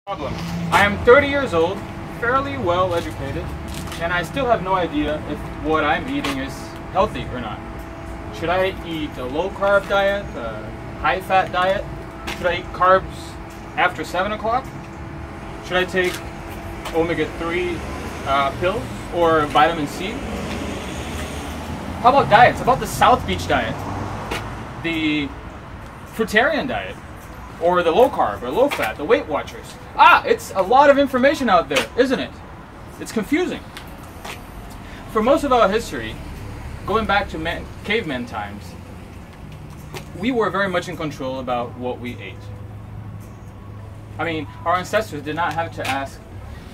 Problem. I am 30 years old, fairly well educated, and I still have no idea if what I'm eating is healthy or not. Should I eat a low-carb diet, a high-fat diet? Should I eat carbs after 7 o'clock? Should I take omega-3 pills or vitamin C? How about diets? How about the South Beach diet? The fruitarian diet? Or the low-carb or low-fat, the Weight Watchers? It's a lot of information out there, isn't it? It's confusing. For most of our history, going back to caveman times, we were very much in control about what we ate. I mean, our ancestors did not have to ask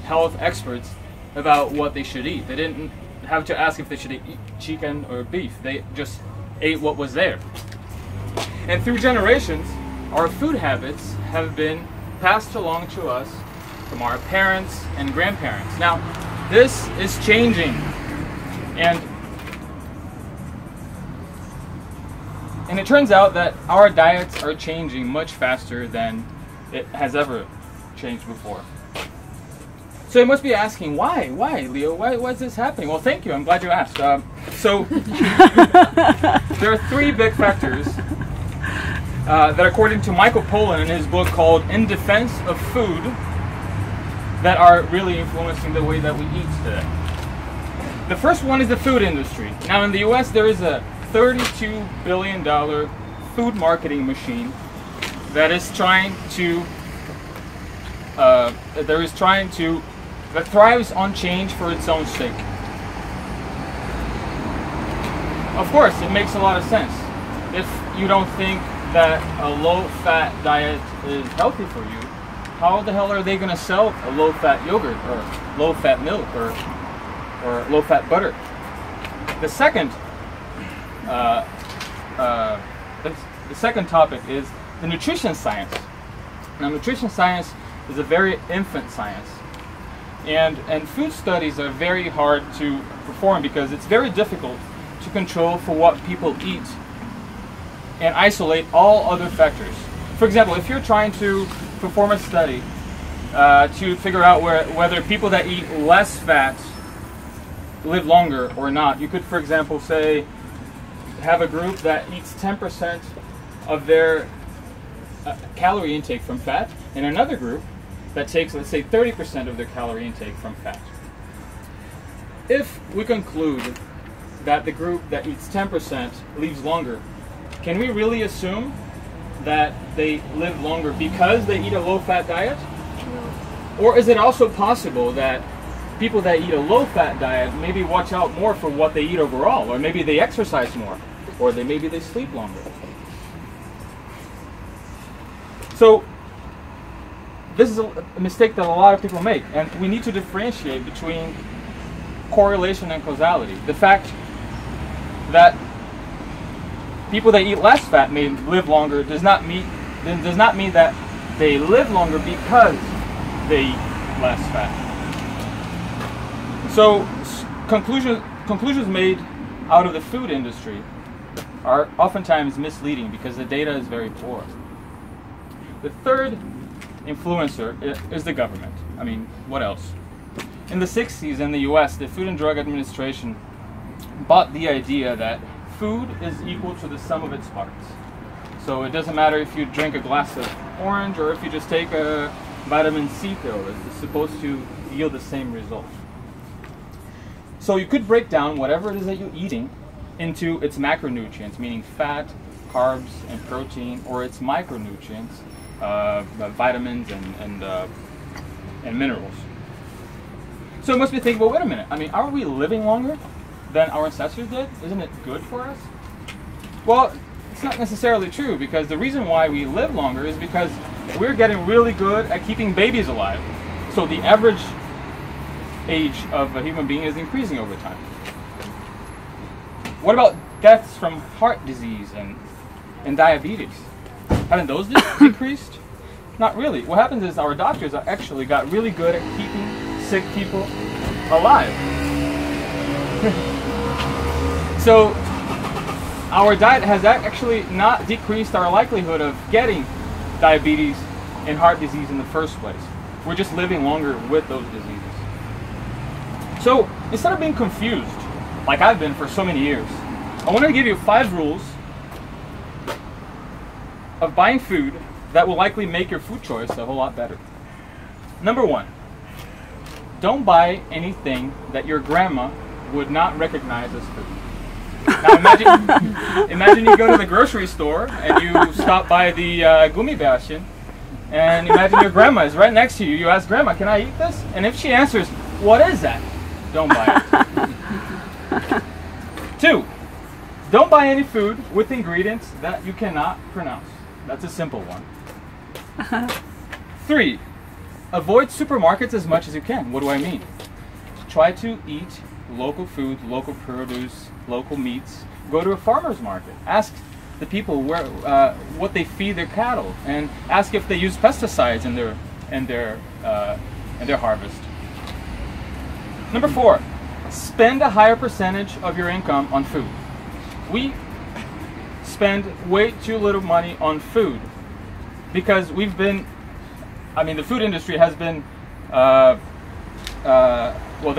health experts about what they should eat. They didn't have to ask if they should eat chicken or beef. They just ate what was there. And through generations, our food habits have been passed along to us from our parents and grandparents. Now, this is changing, and it turns out that our diets are changing much faster than it has ever changed before. So you must be asking, why, Leo? Why is this happening? Well, thank you. I'm glad you asked. So there are three big factors that, according to Michael Pollan in his book called In Defense of Food, that are really influencing the way that we eat today. The first one is the food industry. Now, in the US, there is a $32 billion food marketing machine that thrives on change for its own sake. Of course, it makes a lot of sense. If you don't think that a low-fat diet is healthy for you, how the hell are they going to sell a low-fat yogurt or low-fat milk or low-fat butter? The second topic is the nutrition science. Now, nutrition science is a very infant science, and food studies are very hard to perform because it's very difficult to control for what people eat and isolate all other factors. For example, if you're trying to perform a study to figure out whether people that eat less fat live longer or not, you could, for example, say, have a group that eats 10% of their calorie intake from fat, and another group that takes, let's say, 30% of their calorie intake from fat. If we conclude that the group that eats 10% lives longer, can we really assume that they live longer because they eat a low-fat diet? No. Or is it also possible that people that eat a low-fat diet maybe watch out more for what they eat overall, or maybe they exercise more, or maybe they sleep longer? So this is a mistake that a lot of people make, and we need to differentiate between correlation and causality. The fact that people that eat less fat may live longer does not mean that they live longer because they eat less fat. So conclusions made out of the food industry are oftentimes misleading because the data is very poor. The third influencer is the government. I mean, what else? In the 60s in the US, the Food and Drug Administration bought the idea that food is equal to the sum of its parts. So it doesn't matter if you drink a glass of orange or if you just take a vitamin C pill, it's supposed to yield the same result. So you could break down whatever it is that you're eating into its macronutrients, meaning fat, carbs, and protein, or its micronutrients, vitamins and minerals. So you must be thinking, well, wait a minute, I mean, are we living longer than our ancestors did? Isn't it good for us? Well, it's not necessarily true, because the reason why we live longer is because we're getting really good at keeping babies alive. So the average age of a human being is increasing over time. What about deaths from heart disease and diabetes? Haven't those decreased? Not really. What happens is our doctors actually got really good at keeping sick people alive. So our diet has actually not decreased our likelihood of getting diabetes and heart disease in the first place. we're just living longer with those diseases. So instead of being confused, like I've been for so many years, I want to give you 5 rules of buying food that will likely make your food choice a whole lot better. Number 1, don't buy anything that your grandma would not recognize as food. Now imagine you go to the grocery store and you stop by the Gummibärchen, and imagine your grandma is right next to you. You ask, Grandma, can I eat this? And if she answers, what is that? Don't buy it. 2, don't buy any food with ingredients that you cannot pronounce. That's a simple one. 3, avoid supermarkets as much as you can. What do I mean? Try to eat local food, local produce, local meats. Go to a farmer's market. Ask the people where what they feed their cattle, and ask if they use pesticides in their harvest. Number 4, spend a higher percentage of your income on food. We spend way too little money on food because the food industry has been, the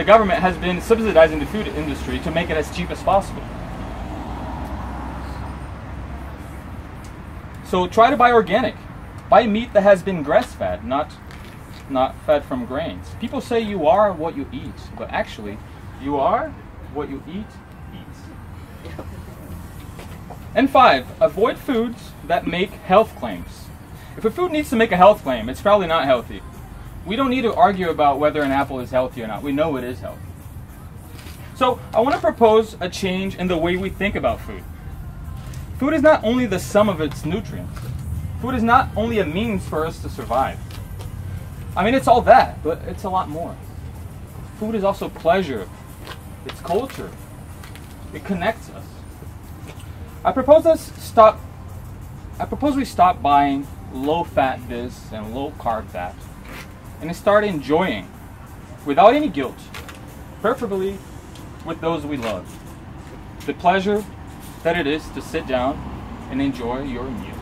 government has been subsidizing the food industry to make it as cheap as possible. So try to buy organic. Buy meat that has been grass-fed, not fed from grains. People say you are what you eat, but actually, you are what you eat eats. And 5, avoid foods that make health claims. If a food needs to make a health claim, it's probably not healthy. We don't need to argue about whether an apple is healthy or not. We know it is healthy. So I want to propose a change in the way we think about food. Food is not only the sum of its nutrients. Food is not only a means for us to survive. It's all that, but it's a lot more. Food is also pleasure. It's culture. It connects us. I propose we stop buying low-fat this and low-carb that, and start enjoying, without any guilt, preferably with those we love, the pleasure that it is to sit down and enjoy your meal.